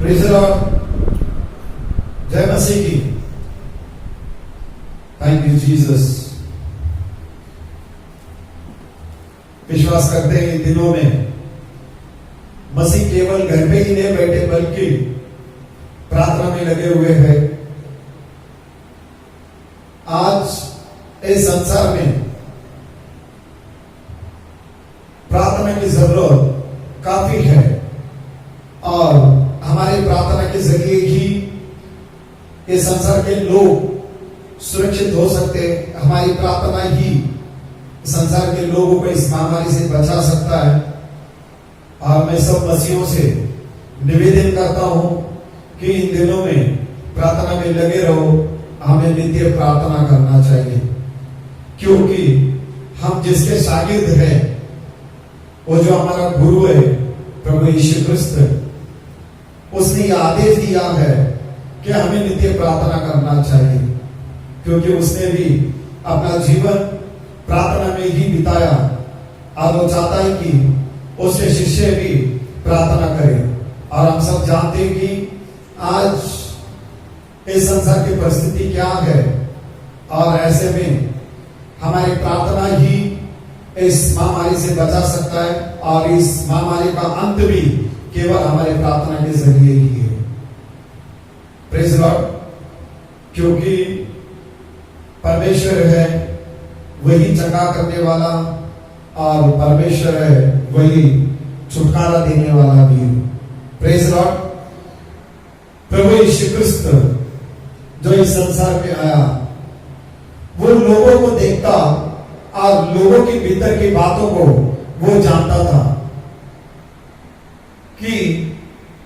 Praise the Lord. जय मसीह की। Thank you Jesus. विश्वास करते हैं इन दिनों में मसीह केवल घर पे ही नहीं बैठे बल्कि प्रार्थना में लगे हुए हैं। आज इस संसार में प्रार्थना की जरूरत काफी है और हमारी प्रार्थना के जरिए ही इस संसार के लोग सुरक्षित हो सकते हैं। हमारी प्रार्थना ही संसार के लोगों को इस महामारी से बचा सकता है। और मैं सब मसीहों से निवेदन करता हूं कि इन दिनों में प्रार्थना में लगे रहो। हमें नित्य प्रार्थना करना चाहिए क्योंकि हम जिसके शागिर्द हैं वो जो हमारा गुरु है प्रभु यीशु क्रिस्त, उसने यह आदेश दिया है कि हमें नित्य प्रार्थना करना चाहिए क्योंकि उसने भी अपना जीवन प्रार्थना में ही बिताया और वो चाहता है कि उसके शिष्य भी प्रार्थना करें। और हम सब जानते हैं कि आज इस संसार की परिस्थिति क्या है और ऐसे में हमारी प्रार्थना ही इस महामारी से बचा सकता है और इस महामारी का अंत भी केवल हमारी प्रार्थना के जरिए ही है। Praise the Lord. क्योंकि परमेश्वर है वही चंगा करने वाला और परमेश्वर है वही छुटकारा देने वाला भी। Praise the Lord. प्रभु यीशु क्रिस्त जो इस संसार में आया वो लोगों को देखता और लोगों के भीतर की बातों को वो जानता था कि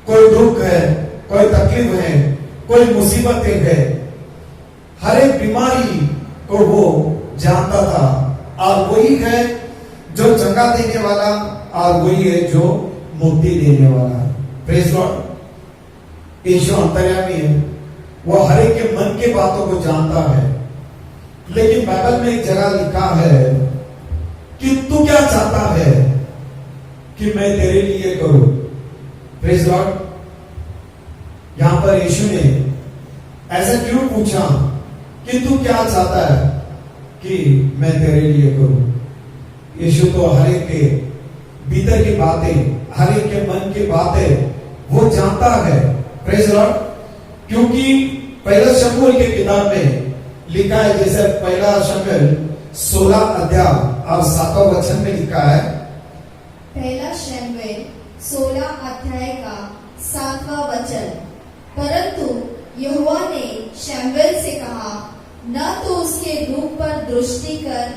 कोई दुख है, कोई तकलीफ है, कोई मुसीबतें है, हर एक बीमारी को वो जानता था और वही है जो चंगा देने वाला और वही है जो मुक्ति देने वाला। Praise Lord. यीशु अंतर्यामी है, वो हर एक के मन के बातों को जानता है। लेकिन बाइबल में एक जगह लिखा है कि तू क्या चाहता है कि मैं तेरे लिए करूं। Praise Lord. यहां पर यीशु ने ऐसा क्यों पूछा कि तू क्या चाहता है कि मैं तेरे लिए करूं। यीशु तो हर एक के भीतर की बातें, हर एक के मन की बातें वो जानता है। Praise Lord. क्योंकि पहला शमूएल के किताब में लिखा है, जैसे पहला शमूएल 16 अध्याय और 7वां वचन में लिखा है। पहला शमूएल 16 अध्याय का 7वां वचन। परंतु यहोवा ने शमूएल से कहा, न तो उसके रूप पर दृष्टि कर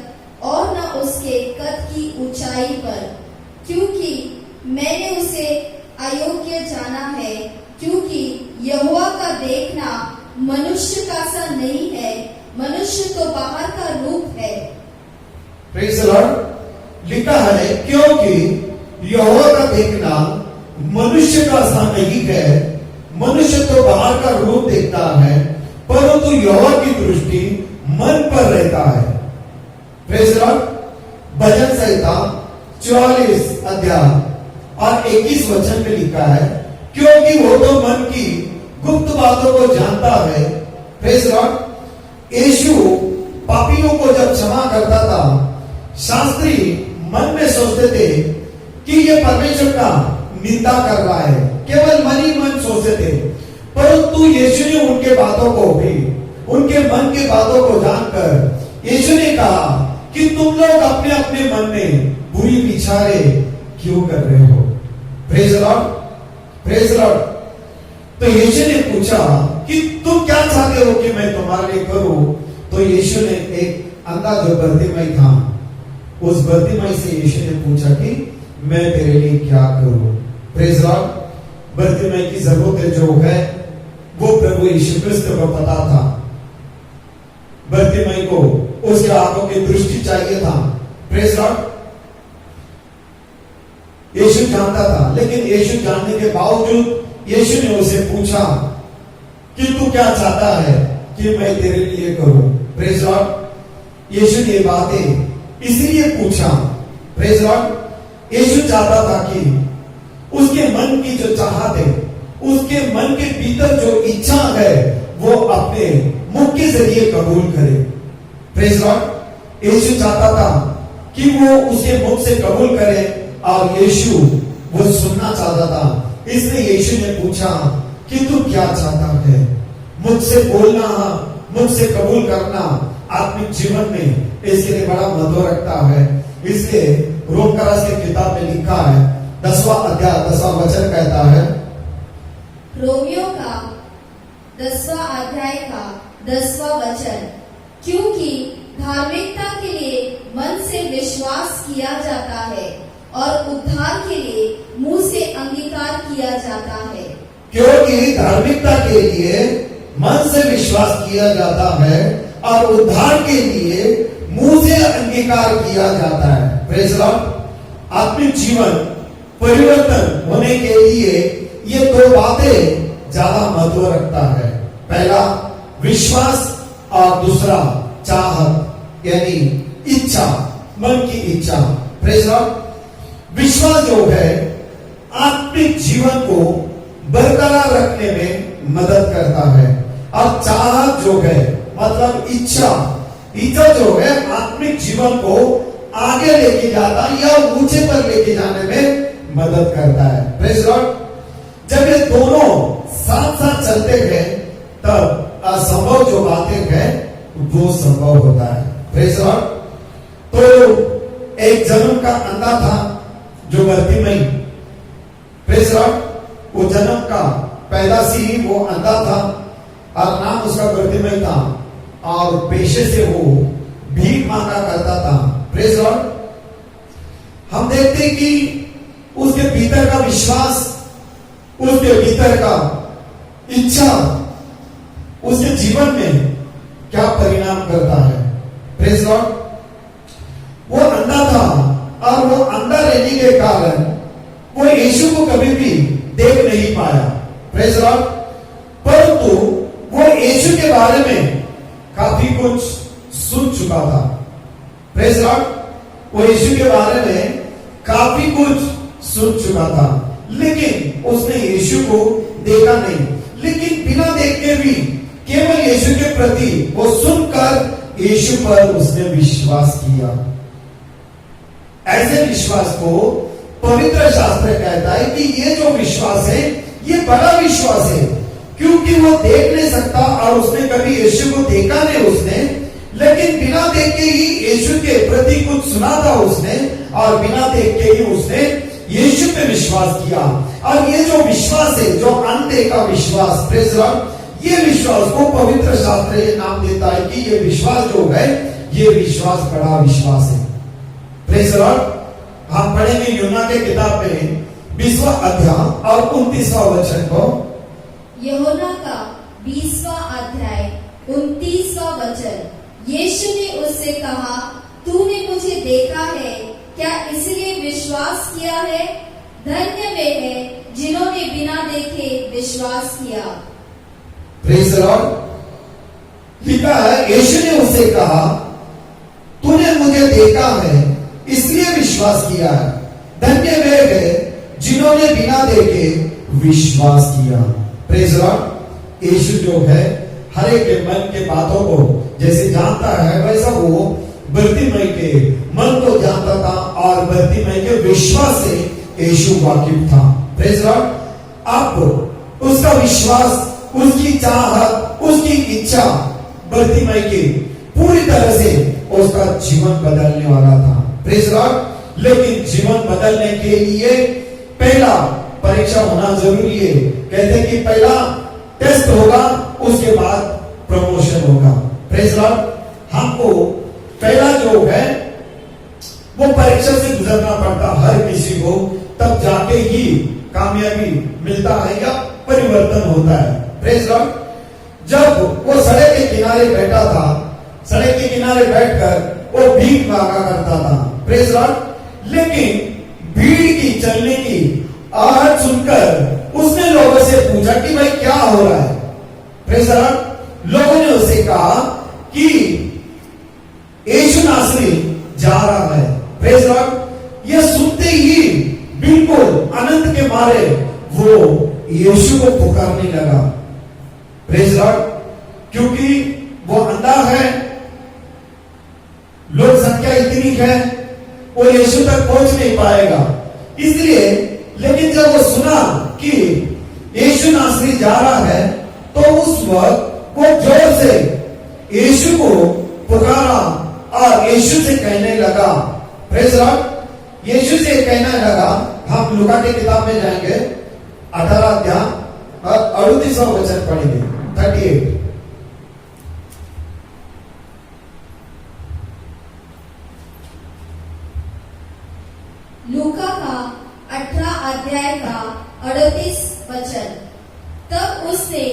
और न उसके कद की ऊंचाई पर, क्योंकि मैंने उसे अयोग्य जाना है। क्योंकि यहोवा का देखना मनुष्य का सा नहीं है, मनुष्य तो बाहर का रूप है। Praise the Lord. लिखा है क्योंकि यहोवा का देखना मनुष्य का सा नहीं है, मनुष्य तो बाहर का रूप देखता है, परंतु यहोवा की दृष्टि मन पर रहता है। Praise the Lord. भजन संहिता 44 अध्याय और 21 वचन में लिखा है, क्योंकि वो तो मन की गुप्त बातों को जानता है। Praise Lord. यीशु पापियों को जब क्षमा करता था, शास्त्री मन में सोचते थे कि ये परमेश्वर का निंदा कर रहा है, केवल मन ही मन सोचते थे। परंतु यीशु ने उनके बातों को भी, उनके मन की बातों को जानकर यीशु ने कहा कि तुम लोग अपने अपने मन में बुरी विचारें क्यों कर रहे हो। Praise Lord. Praise Lord. तो यीशु ने पूछा कि तुम क्या चाहते हो कि मैं तुम्हारे लिए करूं। तो यीशु ने एक अंधा जो बर्तिमाई था, उस बर्तिमाई से यीशु ने पूछा कि मैं तेरे लिए क्या करूं। Praise Lord. बर्तिमाई की जरूरत जो है वो प्रभु यीशु क्रिस्त को पता था। बर्तिमाई को उसके आंखों की दृष्टि चाहिए था। Praise Lord. यीशु जानता था, लेकिन यीशु जानने के बावजूद यीशु ने उसे पूछा कि तू क्या चाहता है कि मैं तेरे लिए करूं। Praise Lord. यीशु ने बातें इसलिए पूछा। Praise Lord. यीशु चाहता था कि उसके मन की जो चाहत है, उसके उसके मन के भीतर जो इच्छा है वो अपने मुख के जरिए कबूल करे। Praise Lord. यीशु चाहता था कि वो उसके मुख से कबूल करे और यीशु वो सुनना चाहता था। इसलिए यीशु ने पूछा कि तू क्या चाहता है? मुझसे बोलना, मुझसे कबूल करना आत्मिक जीवन में इसके लिए बड़ा महत्व रखता है। इसलिए रोमकरास की किताब में लिखा है 10वां अध्याय 10वां वचन कहता है, रोमियो का 10वां अध्याय का 10वां वचन, क्योंकि धार्मिकता के लिए मन से विश्वास किया जाता है और उद्धार के लिए मुंह से अंगीकार किया जाता है। क्योंकि धार्मिकता के लिए मन से विश्वास किया जाता है और उद्धार के लिए मुंह से अंगीकार किया जाता है। Praise Lord. आत्मिक जीवन परिवर्तन होने के लिए ये दो बातें ज्यादा महत्व रखता है। पहला विश्वास और दूसरा चाहत, यानी इच्छा, मन की इच्छा। Praise Lord. विश्वास जो है आत्मिक जीवन को बरकरार रखने में मदद करता है और चाहत जो है मतलब इच्छा जो है आत्मिक जीवन को आगे लेके जाता या ऊंचे पर लेके जाने में मदद करता है। Praise Lord. जब ये दोनों साथ साथ चलते हैं तब असंभव जो बातें हैं वो संभव होता है। Praise Lord. तो एक जन्म का अंधा था जो बर्तिमई, प्रेज़ लॉर्ड, वो जन्म का पैदा से ही वो अंधा था और नाम उसका बर्तिमई था और पेशे से वो भीख मांगा करता था। Praise Lord. हम देखते हैं कि उसके भीतर का विश्वास, उसके भीतर का इच्छा उसके जीवन में क्या परिणाम करता है। Praise Lord. वो अंधा था और वो अंधा रहने के कारण वो यीशु को कभी भी देख नहीं पाया। Praise Lord. परंतु वो यीशु के बारे में काफी कुछ सुन चुका था। Praise Lord. वो यीशु के बारे में काफी कुछ सुन चुका था, लेकिन उसने यीशु को देखा नहीं। लेकिन बिना देख के भी केवल यीशु के प्रति वो सुनकर यीशु पर उसने विश्वास किया। ऐसे विश्वास को पवित्र शास्त्र कहता है कि ये जो विश्वास है ये बड़ा विश्वास है, क्योंकि वो देख नहीं सकता और उसने कभी यीशु को देखा नहीं उसने, लेकिन बिना देख के ही यीशु के प्रति कुछ सुना था उसने और बिना देख के ही उसने यीशु पे विश्वास किया। और ये जो विश्वास है, जो अंधे का विश्वास, प्रेज़ लॉर्ड, ये विश्वास को पवित्र शास्त्र ये नाम देता है कि ये विश्वास जो है ये विश्वास बड़ा विश्वास है। Praise Lord. हम पढ़ेंगे यूहन्ना के किताब में 20वां अध्याय और 29वां वचन को। यूहन्ना का 20वां अध्याय 29वां वचन, यीशु ने उससे कहा, तूने मुझे देखा है, क्या इसलिए विश्वास किया है? धन्य वे हैं जिन्होंने बिना देखे विश्वास किया। Praise Lord. लिखा है यीशु ने उससे कहा, तूने मुझे देखा है इसलिए विश्वास किया है। धन्य वे हैं जिन्होंने बिना देखे विश्वास किया। Praise Lord. यीशु जो है हर एक के मन के बातों को जैसे जानता है, वैसा वो बर्तिमई के मन को जानता था और बर्तिमई के विश्वास से यीशु वाकिफ था। Praise Lord. अब उसका विश्वास, उसकी चाहत, उसकी इच्छा बर्तिमई की पूरी तरह से उसका जीवन बदलने वाला था। Praise Lord. लेकिन जीवन बदलने के लिए पहला परीक्षा होना जरूरी है। कहते हैं कि पहला टेस्ट होगा, उसके बाद प्रमोशन होगा। Praise Lord. हमको पहला जो है वो परीक्षा से गुजरना पड़ता हर किसी को, तब जाके ही कामयाबी मिलता है या परिवर्तन होता है। Praise Lord. जब वो सड़क के किनारे बैठा था, सड़क के किनारे बैठकर वो भीख मांगा करता था। Praise Lord. लेकिन भीड़ की चलने की आहट सुनकर उसने लोगों से पूछा कि भाई क्या हो रहा है। Praise Lord. लोगों ने उससे कहा कि यीशु नासरी जा रहा है। Praise Lord. यह सुनते ही बिल्कुल आनंद के मारे वो यीशु को पुकारने लगा। Praise Lord. क्योंकि वो अंधा है, लोक संख्या इतनी है, वो यीशु तक पहुंच नहीं पाएगा। इसलिए लेकिन जब वो सुना कि यीशु नासरी जा रहा है, तो उस वक्त वो जोर से यीशु को पुकारा और यीशु से कहने लगा। Praise Lord. यीशु से कहने लगा। हम लूका की किताब में जाएंगे, 18 अध्याय और 38वां वचन पढ़ेंगे, 38। लूका का 18 अध्याय का 38 वचन। तब उसने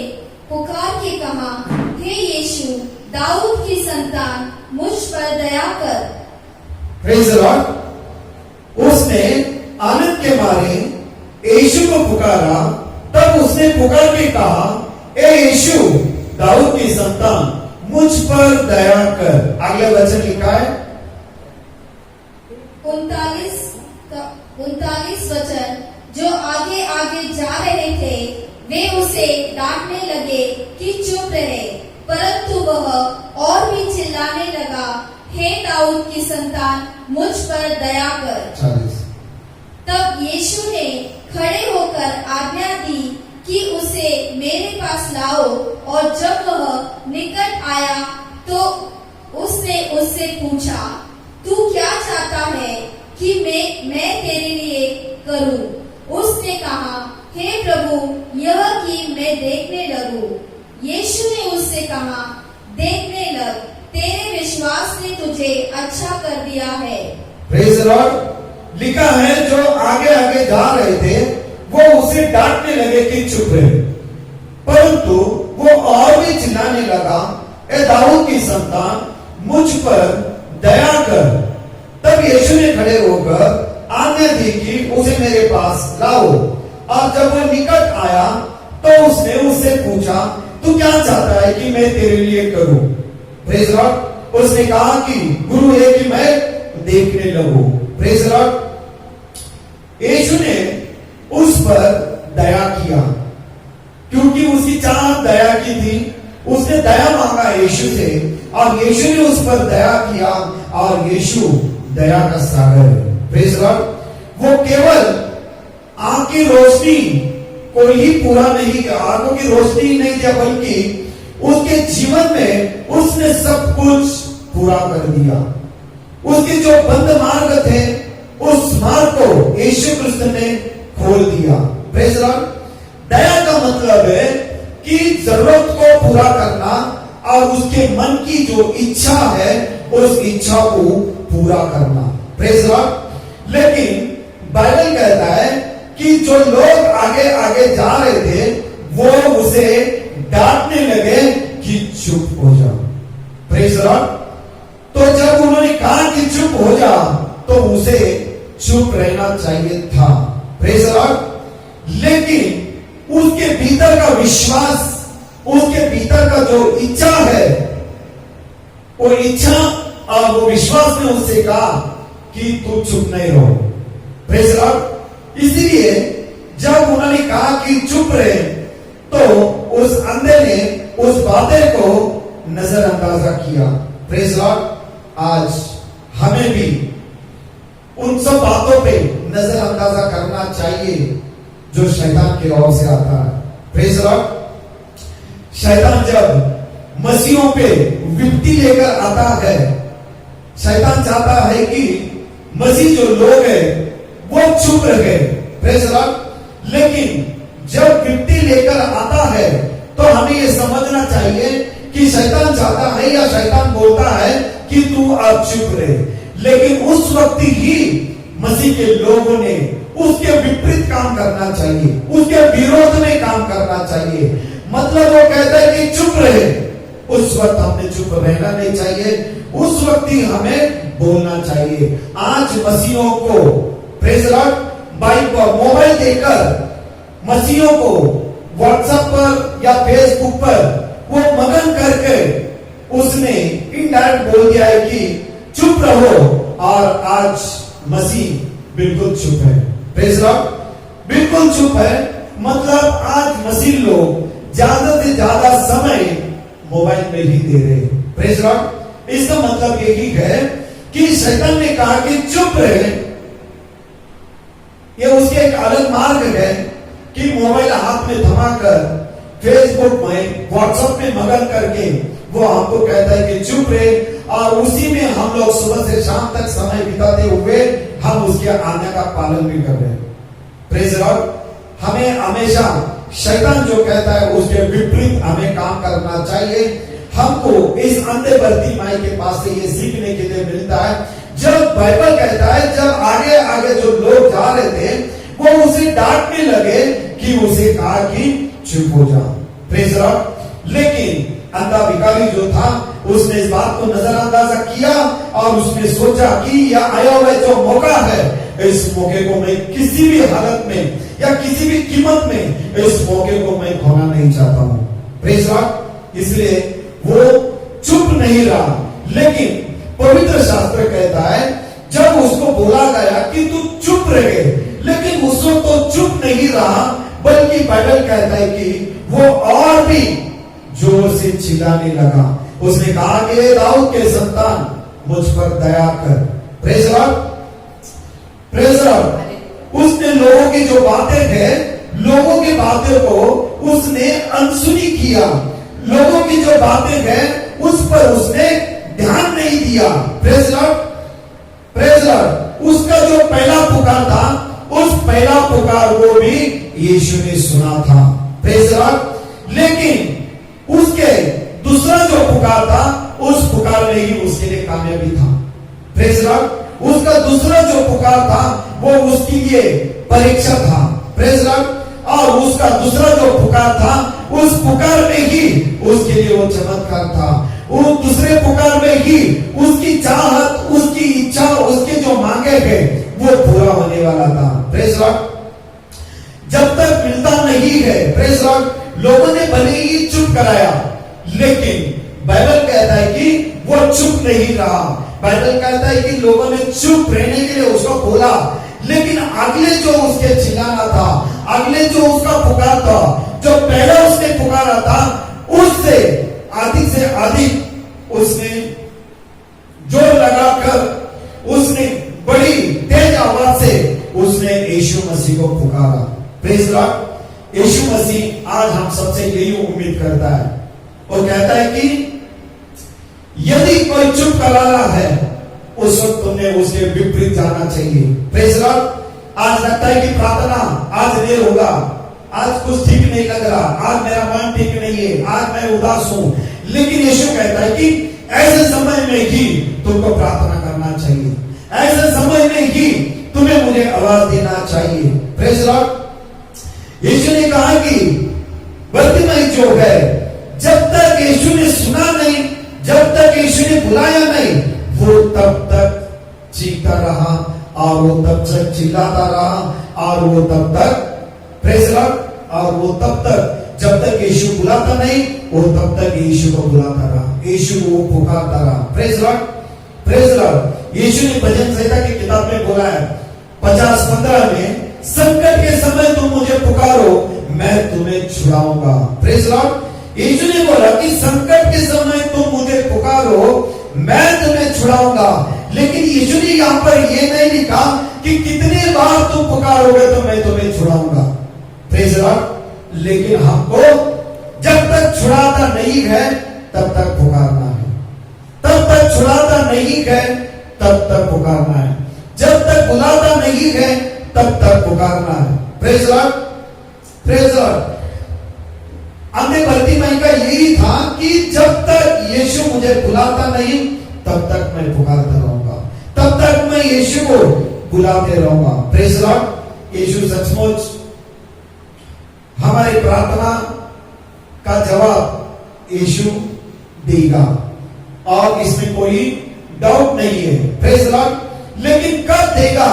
पुकार के कहा, हे यीशु, दाऊद की संतान, मुझ पर दया कर। Praise Lord. उसने आनंद के मारे यीशु को पुकारा। तब उसने पुकार के कहा, ए यीशु, दाऊद की संतान, मुझ पर दया कर। अगले वचन लिखा है 39 वचन। जो आगे आगे जा रहे थे वे उसे डांटने लगे कि चुप रहे, परंतु वह और भी चिल्लाने लगा, हे दाऊद की संतान, मुझ पर दया कर। 40। तब यीशु ने खड़े होकर आज्ञा दी कि उसे मेरे पास लाओ, और जब वह निकट आया तो उसने उससे पूछा, तू क्या चाहता है कि मैं तेरे लिए करूं? उसने कहा, हे प्रभु, यह कि मैं देखने लगूं। यीशु ने उससे कहा, देखने लग, तेरे विश्वास ने तुझे अच्छा कर दिया है। Praise Lord. लिखा है जो आगे आगे जा रहे थे वो उसे डांटने लगे कि चुप रहे, परंतु वो और भी चिल्लाने लगा, ए दाऊद की संतान, मुझ पर दया कर। तब यीशु ने खड़े होकर आज्ञा दी कि उसे मेरे पास लाओ, और जब वो निकट आया तो उसने उससे पूछा, तू क्या चाहता है कि मैं तेरे लिए करूं? Praise Lord. उसने कहा कि गुरु है कि मैं देखने लगूं। Praise Lord. यीशु ने उस पर दया किया, क्योंकि उसकी चाह दया की थी। उसने दया मांगा यीशु से, और यीशु ने उस पर दया किया, और यीशु दया का सागर है। Praise Lord. वो केवल आंख की रोशनी को ही पूरा नहीं, आंखों की रोशनी ही नहीं दिया, बल्कि उसके जीवन में उसने सब कुछ पूरा कर दिया। उसके जो बंद मार्ग थे, उस मार्ग को यीशु कृष्ण ने खोल दिया। Praise Lord. दया का मतलब है कि जरूरत को पूरा करना और उसके मन की जो इच्छा है उस इच्छा को पूरा करना। Praise Lord. लेकिन बाइबल कहता है कि जो लोग आगे आगे जा रहे थे वो उसे डांटने लगे कि चुप हो जा। Praise Lord. तो जब उन्होंने कहा कि चुप हो जा, तो उसे चुप रहना चाहिए था। Praise Lord. लेकिन उसके भीतर का विश्वास, उसके भीतर का जो इच्छा है, वो इच्छा और वो विश्वास ने उससे कहा कि तू चुप नहीं रहो। Praise Lord. इसलिए जब उन्होंने कहा कि चुप रहे, तो उस अंधे ने उस बातें को नजरअंदाजा किया। Praise Lord. आज हमें भी उन सब बातों पे नजरअंदाजा करना चाहिए जो शैतान की ओर से आता है। Praise Lord. शैतान जब मसीहों पे विपत्ति लेकर आता है, शैतान चाहता है कि मसीह जो लोग हैं वो चुप रहे। Praise Lord. लेकिन जब विपत्ति लेकर आता है तो हमें ये समझना चाहिए कि शैतान चाहता है या शैतान बोलता है कि तू अब चुप रहे, लेकिन उस वक्त ही मसीह के लोगों ने उसके विपरीत काम करना चाहिए, उसके विरोध में काम करना चाहिए। मतलब वो कहता है कि चुप रहे, उस वक्त हमने चुप रहना नहीं चाहिए, उस वक्त ही हमें बोलना चाहिए। आज मसीहों को, प्रेज लॉर्ड, बाइक पर मोबाइल देकर मसीहों को व्हाट्सएप पर या फेसबुक पर वो मगन करके उसने इनडायरेक्ट बोल दिया है कि चुप रहो, और आज मसीह बिल्कुल चुप है। Praise Lord. बिल्कुल चुप है। मतलब आज मसीह लोग ज्यादा से ज्यादा समय मोबाइल में ही दे रहे हैं। Praise Lord. इसका मतलब यही है कि शैतान ने कहा कि चुप रहे। ये उसके एक अलग मार्ग है कि मोबाइल हाथ में थमाकर फेसबुक में व्हाट्सएप में मगन करके वो हमको कहता है कि चुप रहे, और उसी में हम लोग सुबह से शाम तक समय बिताते हुए हम उसके आज्ञा का पालन भी कर रहे हैं। Praise Lord. हमें हमेशा शैतान जो कहता है उसके विपरीत हमें काम करना चाहिए। हमको इस अंधे बर्तिमाई के पास से ये सीखने के लिए मिलता है। जब बाइबल कहता है जब आगे आगे जो लोग जा रहे थे वो उसे डांटने लगे कि उसे कहा कि चुप हो जा। Praise Lord. लेकिन अंधा भिखारी जो था उसने इस बात को नजरअंदाज किया और उसने सोचा कि यह आया हुआ जो मौका है, इस मौके को मैं किसी भी हालत में या किसी भी कीमत में इस मौके को मैं खोना नहीं चाहता हूं। Praise Lord. इसलिए वो चुप नहीं रहा। लेकिन पवित्र शास्त्र कहता है जब उसको बोला गया कि तू चुप रहे, लेकिन उसको तो चुप नहीं रहा, बल्कि बाइबल कहता है कि वो और भी जोर से चिल्लाने लगा। उसने कहा कि दाऊद के संतान मुझ पर दया कर। Praise Lord. Praise Lord. उसने लोगों की जो बातें थे, लोगों की बातें को उसने अनसुनी किया। लोगों की जो बातें थे उस पर उसने ध्यान नहीं दिया। Praise Lord. Praise Lord. उसका जो पहला पुकार था उस पहला पुकार को भी यीशु ने सुना था। Praise Lord. लेकिन उसके दूसरा जो पुकार था उस पुकार में ही उसके लिए कामयाबी था। Praise Lord. उसका दूसरा जो पुकार था वो उसके लिए परीक्षा था। Praise Lord. और उसका दूसरा जो पुकार था उस पुकार में ही उसके लिए वो चमत्कार था। उस दूसरे पुकार में ही उसकी चाहत, उसकी इच्छा, उसके जो मांगे थे वो पूरा होने वाला था। Praise Lord. जब तक मिलता नहीं है, प्रेज लॉर्ड, लोगों ने भले ही चुप कराया, लेकिन बाइबल कहता है कि वो चुप नहीं रहा। बाइबल कहता है कि लोगों ने चुप रहने के लिए उसको बोला, लेकिन अगले जो उसके चिल्लाना था, अगले जो उसका पुकार था, जो पहले उसने पुकारा था, उससे अधिक से अधिक उसने जोर लगाकर उसने बड़ी तेज आवाज से उसने यीशु मसीह को पुकारा। Praise Lord. यीशु मसीह आज हम सबसे यही उम्मीद करता है और कहता है कि यदि कोई चुप करा रहा है उस वक्त तुमने उसके विपरीत जाना चाहिए। Praise Lord. आज लगता है कि प्रार्थना आज देर होगा, आज कुछ ठीक नहीं लग रहा, आज मेरा मन ठीक नहीं है, आज मैं उदास हूं, लेकिन यीशु कहता है कि ऐसे समय में ही तुमको प्रार्थना करना चाहिए, ऐसे समय में ही तुम्हें मुझे आवाज देना चाहिए। Praise Lord. यीशु ने कहा कि बर्तिमाई जो है, जब तक यीशु ने सुना नहीं, जब तक यीशु ने बुलाया नहीं, वो तब तक चीखता रहा और वो तब तक चिल्लाता रहा और वो तब तक, प्रेज लॉर्ड, और वो तब तक जब तक यीशु बुलाता नहीं, वो तब तक यीशु को बुलाता रहा, यीशु को वो पुकारता रहा। Praise Lord. Praise Lord. Yeshu ने भजन संहिता की किताब में बोला है 50:15 में, संकट के समय तुम मुझे पुकारो मैं तुम्हें छुड़ाऊंगा। Praise Lord. यीशु ने बोला कि संकट के समय तुम मुझे पुकारो मैं तुम्हें छुड़ाऊंगा, लेकिन यीशु ने यहां पर यह नहीं लिखा कि कितने बार तुम पुकारोगे तो मैं तुम्हें छुड़ाऊंगा। Praise Lord. लेकिन हमको जब तक छुड़ाता नहीं है तब तक पुकारना है, तब तक छुड़ाता नहीं है तब तक पुकारना है, जब तक बुलाता नहीं है तब तक पुकारना है। Praise Lord. Praise Lord. अंधे बर्तिमाई का यही था कि जब तक यीशु मुझे बुलाता नहीं तब तक मैं पुकारता रहूंगा, तब तक मैं यीशु को बुलाते रहूंगा। Praise Lord. यीशु सचमुच हमारी प्रार्थना का जवाब यीशु देगा और इसमें कोई डाउट नहीं है। Praise Lord. लेकिन कब देगा?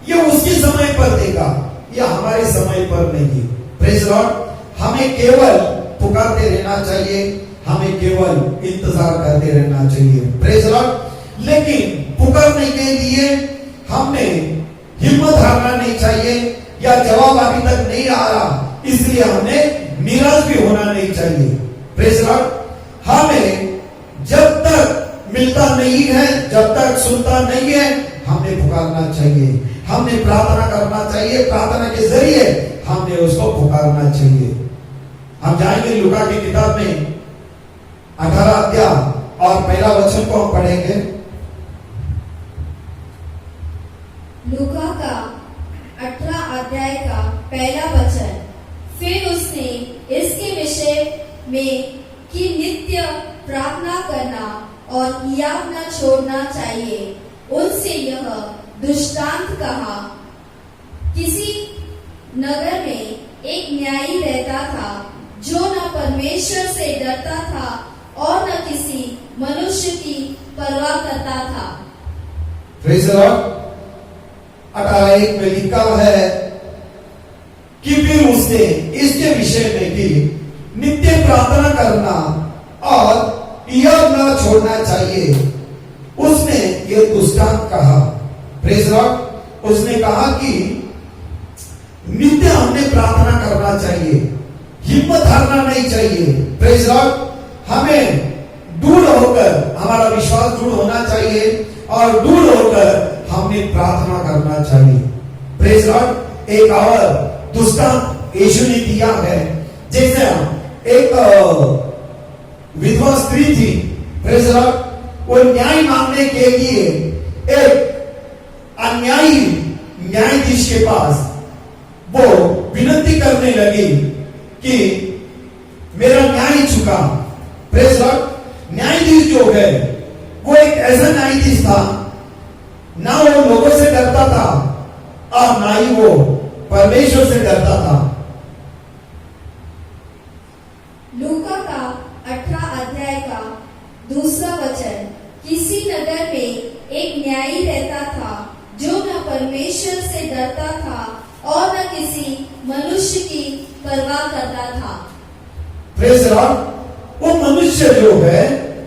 ये उसके समय पर देगा, यह हमारे समय पर नहीं। Praise Lord. हमें केवल पुकारते रहना चाहिए, हमें केवल इंतजार करते रहना चाहिए। Praise Lord. लेकिन पुकारने के लिए हमें हिम्मत हारना नहीं चाहिए, या जवाब अभी तक नहीं आ रहा, इसलिए हमने निराश भी होना नहीं चाहिए। Praise Lord. हमें जब तक मिलता नहीं है, जब तक सुनता नहीं है, हमने पुकारना चाहिए, हमने प्रार्थना करना चाहिए, प्रार्थना के जरिए हमने उसको पुकारना चाहिए। हम जाएंगे लूका की किताब में 18 अध्याय और पहला वचन को हम पढ़ेंगे। लूका का 18 अध्याय का पहला वचन। फिर उसने इसके विषय में कि नित्य प्रार्थना करना और याद न छोड़ना चाहिए, उनसे यह दृष्टांत कहा। किसी नगर में एक न्यायी रहता था जो न परमेश्वर से डरता था और न किसी मनुष्य की परवाह करता था। Praise the Lord. 18:1 में लिखा है कि फिर उसने इसके विषय में कि नित्य प्रार्थना करना और याद न छोड़ना चाहिए, उसने ये दृष्टांत कहा। Praise the Lord. उसने कहा कि नित्य हमने प्रार्थना करना चाहिए, हिम्मत हारना नहीं चाहिए। Praise the Lord. हमें दूर होकर हमारा विश्वास दूर होना चाहिए और दूर होकर हमने प्रार्थना करना चाहिए। Praise the Lord. एक और दृष्टांत यीशु ने दिया है। जैसे एक विधवा स्त्री थी, प्रेज़ द लॉर्ड, वो न्याय मांगने के लिए एक अन्यायी न्यायाधीश के पास वो विनती करने लगी कि मेरा न्याय चुका। Praise the Lord. न्यायाधीश जो है वो एक ऐसा न्यायाधीश था, ना वो लोगों से डरता था और ना ही वो परमेश्वर से डरता था। लूका का 18 अध्याय का दूसरा वचन। किसी नगर में एक न्यायी रहता था जो न परमेश्वर से डरता था और न किसी मनुष्य की परवाह करता था। Praise the Lord. वो मनुष्य जो है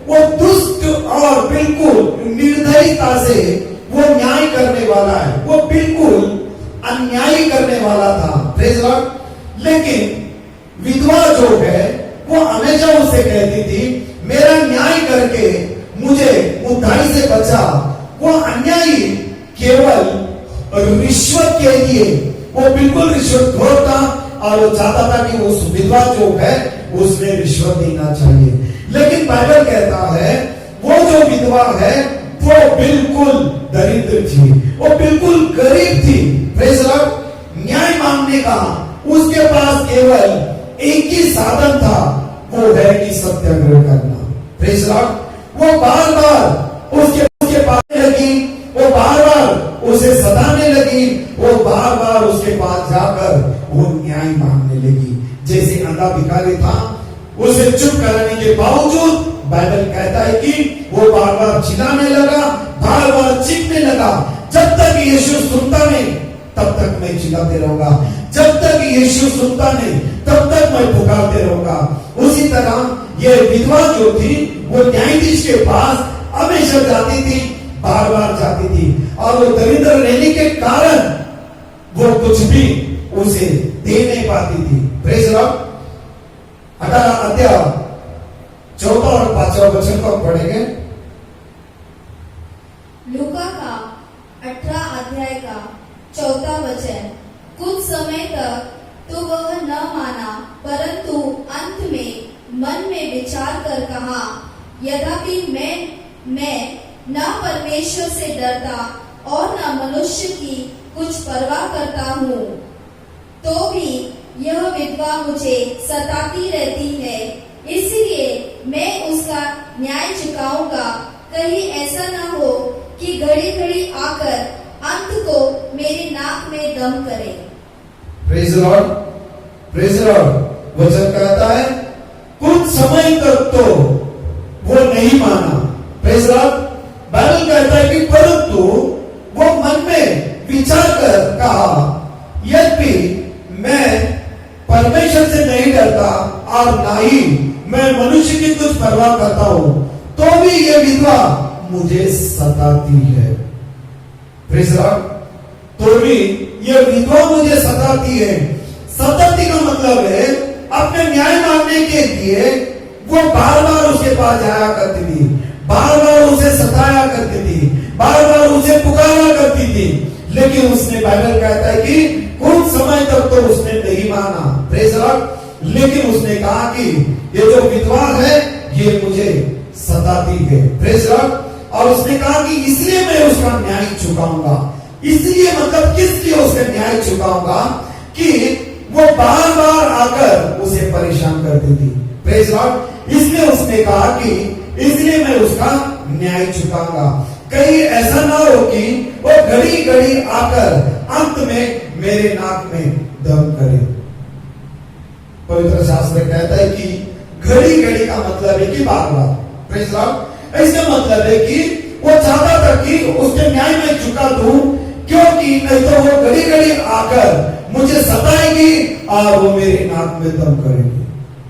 वो दुष्ट और बिल्कुल निर्दयता से वो न्याय करने वाला है, वो बिल्कुल अन्याय करने वाला था। Praise the Lord. लेकिन विधवा जो है वो हमेशा उससे कहती थी मेरा न्याय करके मुझे मुद्दाई से बचा। वो अन्यायी केवल रिश्वत के लिए, वो बिल्कुल रिश्वतखोर था और वो चाहता था कि उस विधवा जो है उसने रिश्वत देना चाहिए। लेकिन बाइबल कहता है वो जो विधवा है वो बिल्कुल दरिद्र थी, वो बिल्कुल गरीब थी। Praise the Lord. न्याय मांगने का उसके पास केवल एक ही साधन था, वो है कि सत्याग्रह करना। Praise the Lord. वो बार बार उसके पास लगी, वो बार बार उसे सताने लगी, वो बार बार उसके पास जाकर वो न्याय मांगने लगी। जैसे अंधा भिखारी था, उसे चुप कराने के बावजूद बाइबल कहता है कि वो बार बार चिल्लाने लगा, बार बार चीखने लगा, जब तक यीशु सुनता नहीं तब तक मैं चिल्लाते रहूंगा, जब तक यीशु सुनता नहीं तब तक मैं पुकारते रहूंगा। उसी तरह ये विधवा जो थी वो न्यायाधीश के पास हमेशा जाती थी, बार बार जाती थी और वो दरिद्र रहने के कारण वो कुछ भी उसे दे नहीं पाती थी। Praise the Lord. 18 अध्याय 4 और 5 वचन को पढ़ेंगे। लूका का 18 अध्याय का 4 वचन। कुछ समय तक तो वह न माना, परंतु अंत में मन में विचार कर कहा, यद्यपि मैं न परमेश्वर से डरता और न मनुष्य की कुछ परवाह करता हूँ, तो भी यह विधवा मुझे सताती रहती है, इसलिए मैं उसका न्याय चुकाऊंगा। कहीं ऐसा न हो कि घड़ी घड़ी आकर अंत को मेरे नाक में दम करे। Praise the Lord. Praise the Lord. वचन कहता है कुछ समय तक तो वो नहीं माना। Praise the Lord. बाइबल कहता है कि परंतु वो मन में विचार कर कहा, यद्यपि मैं परमेश्वर से नहीं डरता और ना ही मैं मनुष्य की कुछ परवाह करता हूं, तो भी ये विधवा मुझे सताती है। Praise the Lord. तो भी ये विधवा मुझे सताती है। सताती का मतलब है अपने न्याय मांगने के लिए वो बार बार उसके पास जाया करती थी, बार बार उसे सताया करती थी, बार बार उसे पुकारा करती थी। लेकिन उसने, बाइबल कहता है कि कुछ समय तक तो उसने नहीं माना, प्रेज लॉर्ड। लेकिन उसने कहा कि ये जो विधवा है ये मुझे सताती है, प्रेज लॉर्ड। और उसने कहा कि इसलिए मैं उसका न्याय चुकाऊंगा। इसलिए मतलब किस लिए उसका न्याय चुकाऊंगा कि वो बार बार आकर उसे परेशान करती थी, प्रेज लॉर्ड। इसलिए उसने कहा कि इसलिए मैं उसका न्याय चुकाऊंगा। कहीं ऐसा ना हो कि वो घड़ी घड़ी आकर अंत में मेरे नाक में दम करे। पवित्र शास्त्र कहता है कि घड़ी घड़ी का मतलब है कि बार बार, प्रेज लॉर्ड। इसका मतलब है कि वो चाहता था कि उसके न्याय में चुका दूं, क्योंकि नहीं तो वो घड़ी घड़ी आकर मुझे सताएगी और वो मेरे नाक में दम करेगी,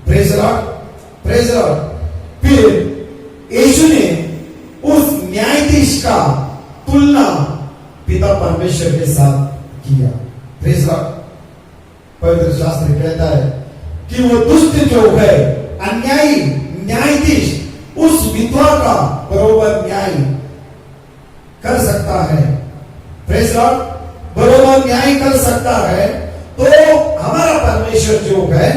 प्रेज लॉर्ड, प्रेज लॉर्ड। फिर यीशु ने उस न्यायाधीश का तुलना पिता परमेश्वर के साथ किया, प्रेज लॉर्ड। पवित्र शास्त्र कहता है कि वो दुष्ट जो है, अन्यायी न्यायाधीश उस विधवा का बरोबर न्याय कर सकता है, प्रेज लॉर्ड, बरोबर न्याय कर सकता है। तो हमारा परमेश्वर जो है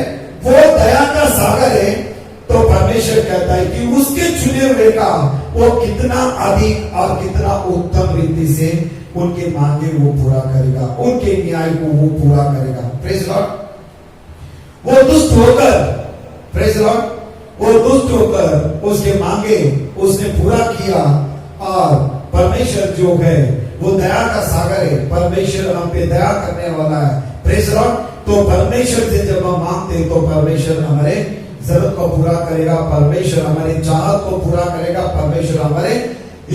वो दया का सागर है। तो परमेश्वर कहता है कि उसके चुने हुए का वो कितना अधिक और कितना उत्तम रीति से उनके मांगे वो पूरा करेगा, उनके न्याय को वो पूरा करेगा, प्रेज लॉर्ड। वो दुष्ट होकर, प्रेज लॉर्ड, वो दुष्ट होकर उसके मांगे उसने पूरा किया। और परमेश्वर जो है वो दया का सागर है, परमेश्वर हम पे दया करने वाला है, प्रेज लॉर्ड। तो परमेश्वर से जब हम मांगते तो परमेश्वर हमारे जरूरत को पूरा करेगा, परमेश्वर हमारे चाहत को पूरा करेगा, परमेश्वर हमारे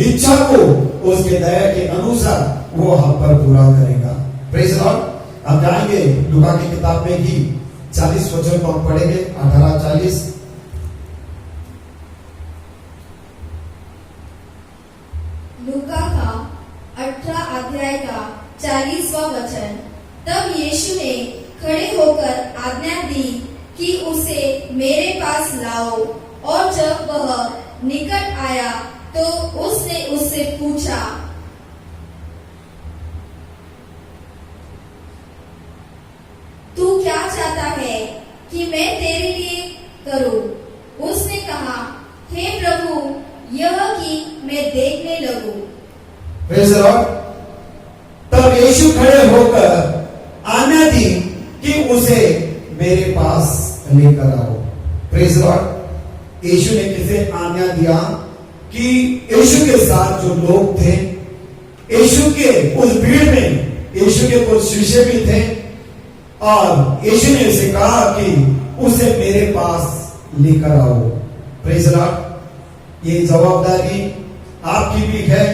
इच्छा को उसके दया के अनुसार वो हम पर पूरा करेगा, प्रेज लॉर्ड। हम जाएंगे लूका की किताब में ही 40 वचन को हम पढ़ेंगे, 18-40। लूका का 18 अध्याय का 40वां वचन। तब यीशु ने खड़े होकर आज्ञा दी कि उसे मेरे पास लाओ। और जब वह निकट आया तो उसने उससे पूछा, तू क्या चाहता है कि मैं तेरे लिए करूं? उसने कहा, हे प्रभु, यह कि मैं देखने लगूं। Praise Lord. तब यीशु खड़े होकर आज्ञा दी कि उसे मेरे पास लेकर आओ, प्रेज लॉर्ड। यीशु ने किसे आज्ञा दिया कि यीशु के साथ जो लोग थे, यीशु के उस भीड़ में यीशु के कुछ शिष्य भी थे, और यीशु ने उसे कहा कि उसे मेरे पास लेकर आओ, प्रेज लॉर्ड। ये जवाबदारी आपकी भी है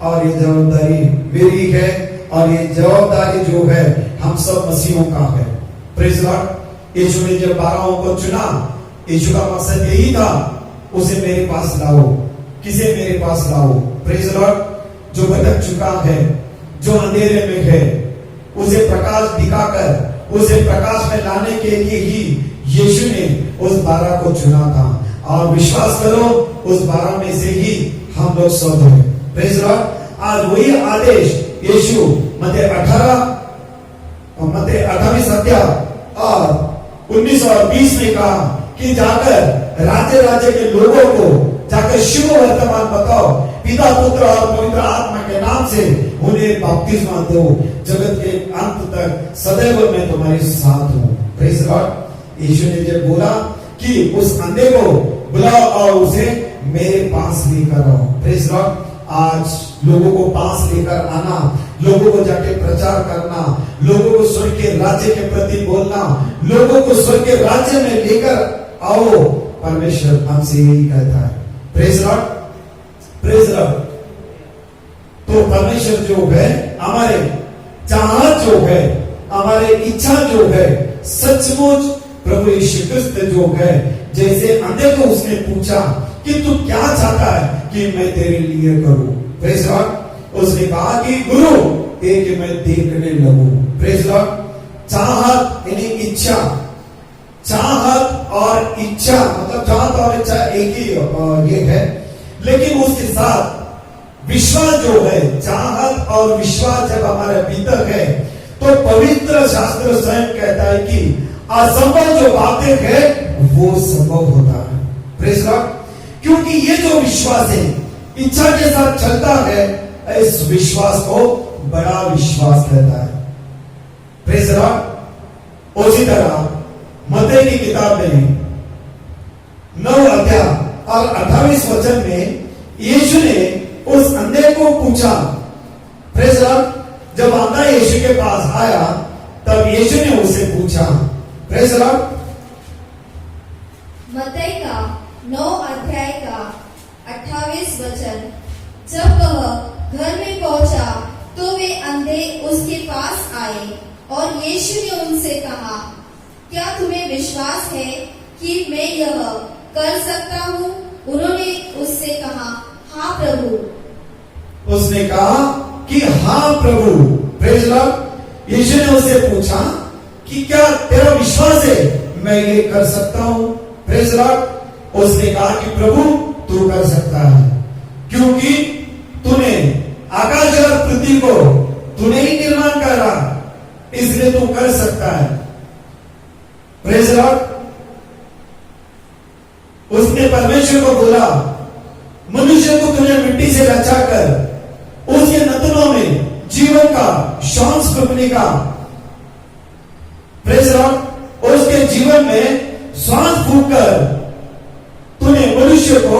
और ये जवाबदारी मेरी है, और ये जवाबदारी जो है हम सब मसीहों का है, प्रेज लॉर्ड। यीशु ने जब 12 को चुना, यीशु का मकसद यही था, उसे मेरे पास लाओ। किसे मेरे पास लाओ? Praise Lord. जो भटक चुका है, जो अंधेरे में है, उसे प्रकाश दिखाकर उसे प्रकाश में लाने के लिए ही यीशु ने उस 12 को चुना था। और विश्वास करो, उस 12 में से ही हम लोग सब हैं, प्रेज लॉर्ड। आज वही आदेश यीशु मत्ती 28 अध्याय और 19 और 20 में कहा कि जाकर राज्य राज्य के लोगों को जाकर शुभ वर्तमान बताओ, पिता पुत्र और पवित्र आत्मा के नाम से उन्हें बपतिस्मा दो, जगत के अंत तक सदैव मैं तुम्हारे साथ हूँ, प्रेज लॉर्ड। यीशु ने जब बोला कि उस अंधे को बुलाओ और उसे मेरे पास लेकर आओ, प्रेज लॉर्ड। आज लोगों को पास लेकर आना, लोगों को जाके प्रचार करना, लोगों को स्वर्ग के राज्य के प्रति बोलना, लोगों को स्वर्ग के राज्य में लेकर आओ, परमेश्वर हमसे यही कहता है, प्रेज लॉर्ड, प्रेज लॉर्ड। तो परमेश्वर जो है, हमारे चाहत जो है, हमारे इच्छा जो है, सचमुच प्रभु यीशु क्रिस्त जो है, जैसे अंधे को उसने पूछा कि तू क्या चाहता है कि मैं तेरे लिए करूं, प्रेज लॉर्ड। उसने कहा कि गुरु एक मैं देखने लगूं। Praise Lord. चाहत यानी इच्छा, चाहत और इच्छा मतलब चाहत और इच्छा एक ही ये है, लेकिन उसके साथ विश्वास जो है, चाहत और विश्वास जब हमारे भीतर है तो पवित्र शास्त्र स्वयं कहता है कि असंभव जो बातें है वो संभव होता है। Praise Lord. क्योंकि ये जो विश्वास है इच्छा के साथ चलता है, इस विश्वास को बड़ा विश्वास कहता है। Praise Lord. उसी तरह मत्ती की किताब में 9 अध्याय और 28 वचन में यीशु ने उस अंधे को पूछा। Praise Lord. जब अंधा यीशु के पास आया तब यीशु ने उससे पूछा। Praise Lord. मत्ती का 9 अध्याय का 28 वचन। जब वह घर में पहुंचा तो वे अंधे उसके पास आए और यीशु ने उनसे कहा, क्या तुम्हें विश्वास है कि मैं यह कर सकता हूँ? उन्होंने उससे कहा, हाँ प्रभु। उसने कहा कि हाँ प्रभु। Praise Lord. यीशु ने उससे पूछा कि क्या तेरा विश्वास है मैं ये कर सकता हूं? Praise Lord. उसने कहा कि प्रभु तू कर सकता है, क्योंकि तूने आकाश और पृथ्वी को तूने ही निर्माण करा, इसलिए तू कर सकता है। Praise Lord. उसने परमेश्वर को बोला, मनुष्य को तूने मिट्टी से रचा कर उसके नथनों में जीवन का श्वास फूंकने का, प्रेज लॉर्ड, उसके जीवन में श्वास फूंककर तूने मनुष्य को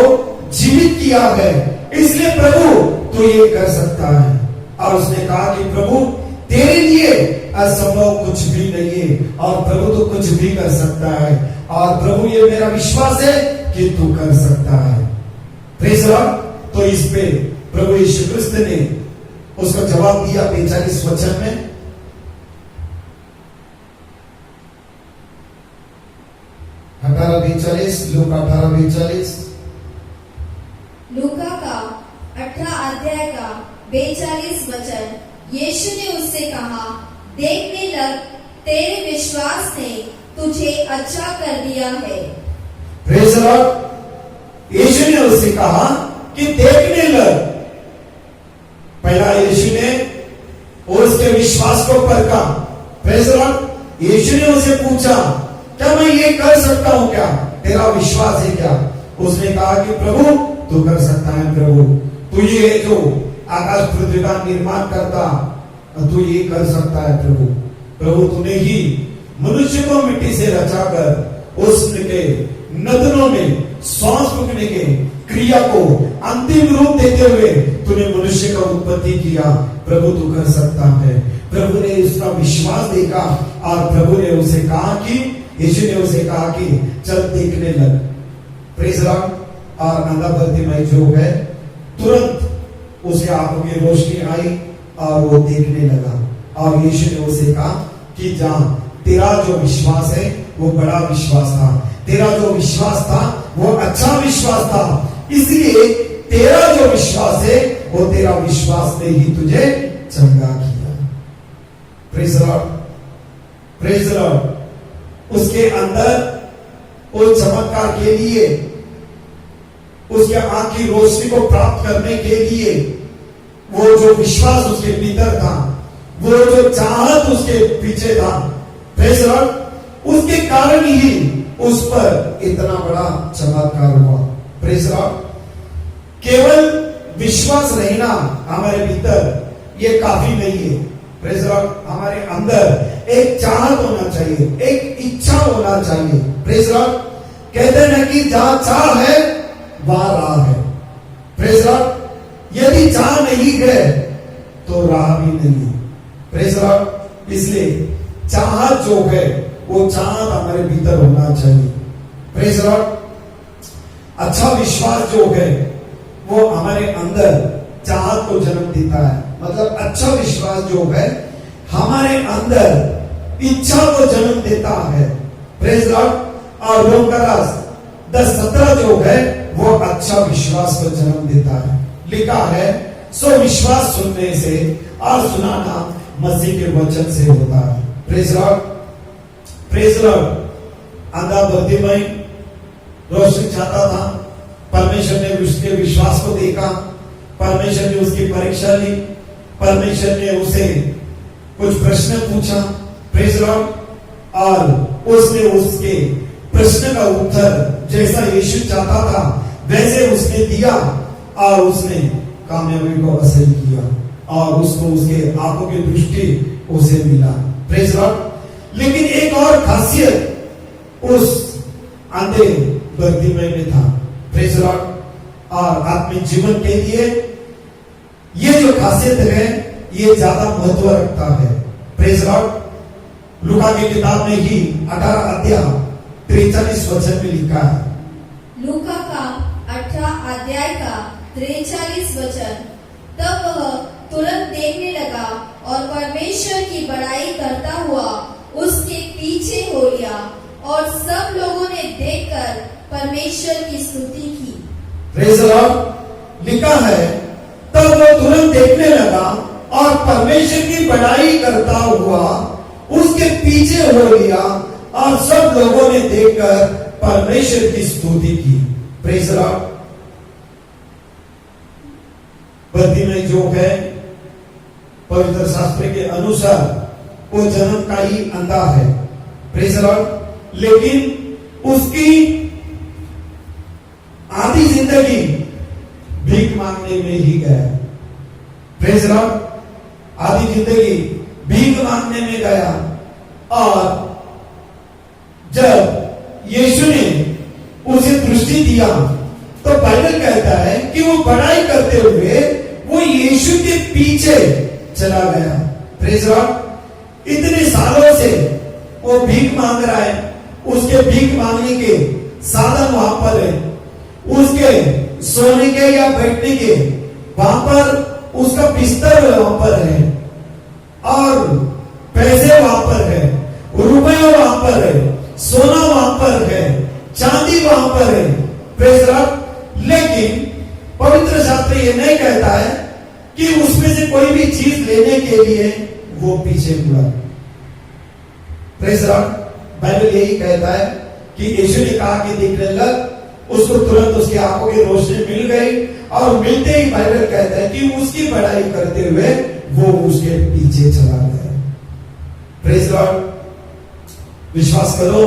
जीवित किया है, इसलिए प्रभु तू ये कर सकता है। और उसने कहा कि प्रभु तेरे लिए असंभव कुछ भी नहीं है और प्रभु तू कुछ भी कर सकता है और प्रभु ये मेरा विश्वास है कि तू कर सकता है। Praise Lord. तो इस पे प्रभु यीशु क्रिस्त ने उसका जवाब दिया 45 वचन में। लूका 18:42। लूका का 18 अध्याय का 42 वचन। यीशु ने उससे कहा, देखने लग, तेरे विश्वास ने तुझे अच्छा कर दिया है। Praise Lord. यीशु ने उससे कहा कि देखने लग। पहला यीशु ने उसके विश्वास को परखा। Praise Lord. यीशु ने उसे पूछा, क्या मैं ये कर सकता हूं? क्या तेरा विश्वास है क्या? उसने कहा कि प्रभु तू कर सकता है। प्रभु तू ये जो आकाश पृथ्वी का निर्माण करता, तू ये कर सकता है। प्रभु प्रभु तूने ही मनुष्य को मिट्टी से रचा कर उसके नथनों में श्वास फूंकने के क्रिया को अंतिम रूप देते हुए तूने मनुष्य का उत्पत्ति किया। प्रभु तू कर सकता है। प्रभु ने उसका विश्वास देखा और प्रभु ने उसे कहा कि यीशु ने उसे कहा कि चल देखने लग। Praise Lord. और अंधा बर्तिमाई जो है तुरंत उसके आंखों की रोशनी आई और वो देखने लगा और यीशु ने उसे कहा कि जा, तेरा जो विश्वास है वो बड़ा विश्वास था, तेरा जो विश्वास था वो अच्छा विश्वास था, इसलिए तेरा जो विश्वास है वो तेरा विश्वास ने ही तुझे चंगा किया। Praise Lord. Praise Lord. उसके अंदर उस चमत्कार के लिए, उसके आंख की रोशनी को प्राप्त करने के लिए वो जो विश्वास उसके भीतर था, वो जो चाहत उसके पीछे था, प्रेज लॉर्ड, उसके कारण ही उस पर इतना बड़ा चमत्कार हुआ। Praise Lord. केवल विश्वास रहना हमारे भीतर ये काफी नहीं है। Praise Lord. हमारे अंदर एक चाहत होना चाहिए, एक इच्छा होना चाहिए। Praise Lord. कहते हैं कि जहां चाह है वहां राह है। Praise Lord. यदि चाह नहीं है तो राह भी नहीं है। Praise Lord. इसलिए चाहत जो है वो चाहत हमारे भीतर होना चाहिए। Praise Lord. अच्छा विश्वास जो है वो हमारे अंदर चाहत को जन्म देता है। मतलब अच्छा विश्वास जो है हमारे अंदर इच्छा को जन्म देता है। Praise Lord. और रोमकरास 10:17 जो है वो अच्छा विश्वास को जन्म देता है। लिखा है, सो विश्वास सुनने से और सुनाना मसीह के वचन से होता है। Praise Lord, praise Lord. अंधा बर्तिमाई रोशनी चाहता था, परमेश्वर ने उसके विश्वास को देखा, परमेश्वर ने उसकी परीक्षा ली, परमेश्वर ने उसे कुछ प्रश्न पूछा, प्रेज लॉर्ड, और उसने उसके प्रश्न का उत्तर जैसा यीशु चाहता था वैसे उसने दिया और उसने कामयाबी को हासिल किया और उसको उसके आंखों की दृष्टि उसे मिला, प्रेज लॉर्ड। लेकिन एक और खासियत उस अंधे बर्तिमाई में था, प्रेज लॉर्ड। और आत्मिक जीवन के लिए ये जो खासियत है ये ज्यादा महत्व रखता है, प्रेज लॉर्ड। लूका की किताब में ही 18 अध्याय 43 वचन में लिखा है। लूका का 18 अध्याय का 43 वचन, तब वह तुरंत देखने लगा और परमेश्वर की बड़ाई करता हुआ उसके पीछे हो लिया और सब लोगों ने देखकर परमेश्वर की स्तुति की। Praise Lord. लिखा है तब वो तुरंत देखने लगा और परमेश्वर की बड़ाई करता हुआ उसके पीछे हो लिया और सब लोगों ने देखकर परमेश्वर की स्तुति की, प्रेज लॉर्ड। बर्तिमाई जो है पवित्र शास्त्र के अनुसार वो जन्म का ही अंधा है, प्रेज लॉर्ड। लेकिन उसकी आधी जिंदगी भीख मांगने में ही गया, प्रेज लॉर्ड। आधी जिंदगी भीख मांगने में गया और जब यीशु ने उसे दृष्टि दिया तो बाइबल कहता है कि वो बड़ाई करते हुए वो यीशु के पीछे चला गया, प्रेज लॉर्ड। इतने सालों से वो भीख मांग रहा है, उसके भीख मांगने के साधन वहां पर है, उसके सोने के या बैठने के वहां पर उसका बिस्तर वहां पर है और पैसे वहां पर है, रुपए वहां पर है, सोना वहां पर है, चांदी वहां पर है, प्रेज लॉर्ड। लेकिन पवित्र शास्त्र ये नहीं कहता है कि उसमें से कोई भी चीज लेने के लिए वो पीछे मुड़ा, प्रेज लॉर्ड। बाइबल यही कहता है कि यीशु ने कहा कि देखने लग, उसको तुरंत उसकी आंखों की रोशनी मिल गई और मिलते ही बाइबल कहता है कि उसकी बड़ाई करते हुए वो उसके पीछे चला गया, प्रेज लॉर्ड। विश्वास करो,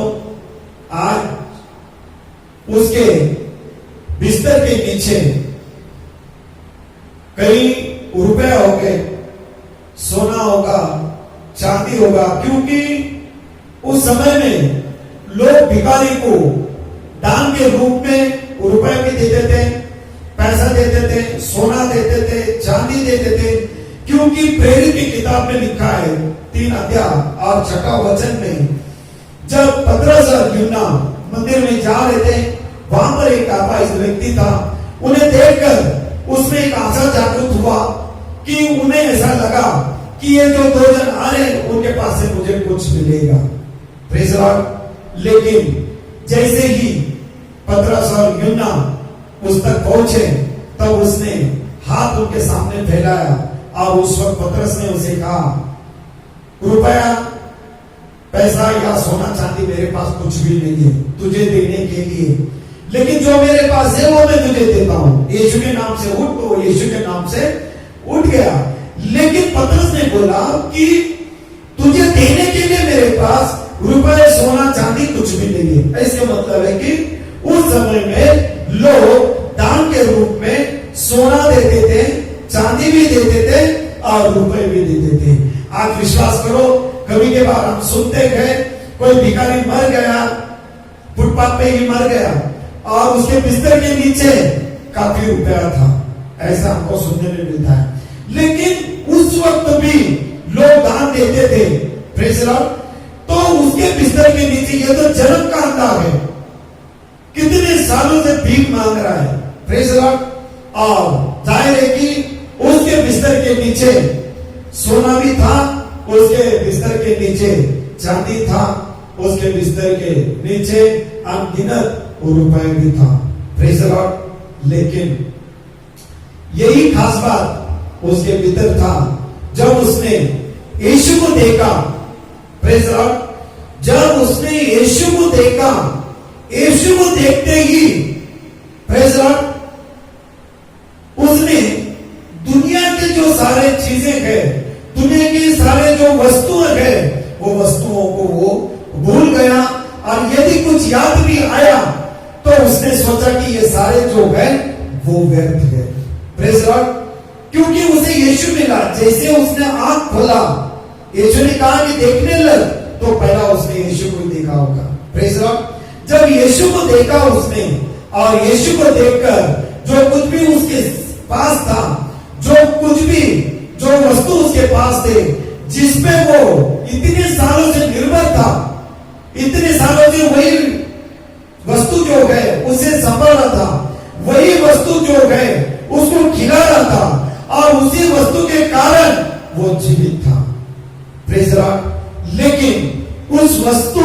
आज उसके बिस्तर के नीचे कई रुपए होंगे, सोना होगा, चांदी होगा, क्योंकि उस समय में लोग भिखारी को दान के रूप में रुपए भी देते थे, पैसा देते थे, सोना देते थे, चांदी देते थे, क्योंकि प्रेरित की किताब में लिखा है 3 अध्याय और 6 वचन में जब पतरस और यूहन्ना मंदिर में जा रहे थे, वहां पर एक अपाहिज व्यक्ति था, उन्हें देखकर उसमें एक आशा जागृत हुआ कि उन्हें ऐसा लगा कि ये जो 2 जन आ रहे हैं उनके पास से मुझे कुछ मिलेगा, प्रेज लॉर्ड। लेकिन जैसे ही पतरस और यूहन्ना उस तक पहुंचे तब उसने हाथ उनके सामने फैलाया और उस वक्त पतरस ने उसे कहा, रुपया पैसा या सोना चांदी मेरे पास कुछ भी नहीं है तुझे देने के लिए, लेकिन जो मेरे पास है वो मैं तुझे देता हूं, यीशु के नाम से उठ। तो यीशु के नाम से उठ गया। लेकिन पतरस ने बोला कि तुझे देने के लिए मेरे पास रुपए सोना चांदी कुछ भी नहीं है। इसका मतलब है कि उस समय में लोग दान के रूप में सोना देते थे, चांदी भी देते थे और रुपए भी देते थे। आज विश्वास करो, कभी के बाद हम सुनते गए कोई भिखारी मर गया, फुटपाथ पे ही मर गया और उसके बिस्तर के नीचे काफी रुपया था, ऐसा हमको सुनने में मिलता है। लेकिन उस वक्त भी लोग दान देते थे, प्रेज़ लॉर्ड। तो उसके बिस्तर के नीचे, ये तो जन्म का अंधा है, कितने सालों से भीख मांग रहा है, प्रेज़ लॉर्ड। और जाहिर है कि उसके बिस्तर के नीचे सोना भी था, उसके बिस्तर के नीचे चांदी था, उसके बिस्तर के नीचे अनगिनत रुपए भी था, प्रेज़ लॉर्ड। लेकिन यही खास बात उसके भीतर था। जब उसने यीशु को देखा, प्रेज लॉर्ड, जब उसने यीशु को देखा, यीशु को देखते ही प्रेज लॉर्ड, उसने दुनिया के जो सारे चीजें हैं, दुनिया के सारे जो वस्तुएं हैं, वो वस्तुओं को वो भूल गया। और यदि कुछ याद भी आया तो उसने सोचा कि ये सारे जो है वो व्यर्थ है। प्रेज लॉर्ड, क्योंकि उसे यीशु मिला। जैसे उसने आंख खोला, यीशु ने कहा कि देखने लग, तो पहला उसने यीशु को देखा होगा। प्रेज लॉर्ड, जब यीशु को देखा उसने, और यीशु को देखकर जो कुछ भी उसके पास था, जो कुछ भी जो वस्तु उसके पास थे, जिसपे वो इतने सालों से निर्भर था, इतने सालों से वही वस्तु जो है उसे संभाल रहा था, वही वस्तु जो है उसको खिला रहा था, और उसी वस्तु के कारण वो जीवित था। प्रेज लॉर्ड, लेकिन उस वस्तु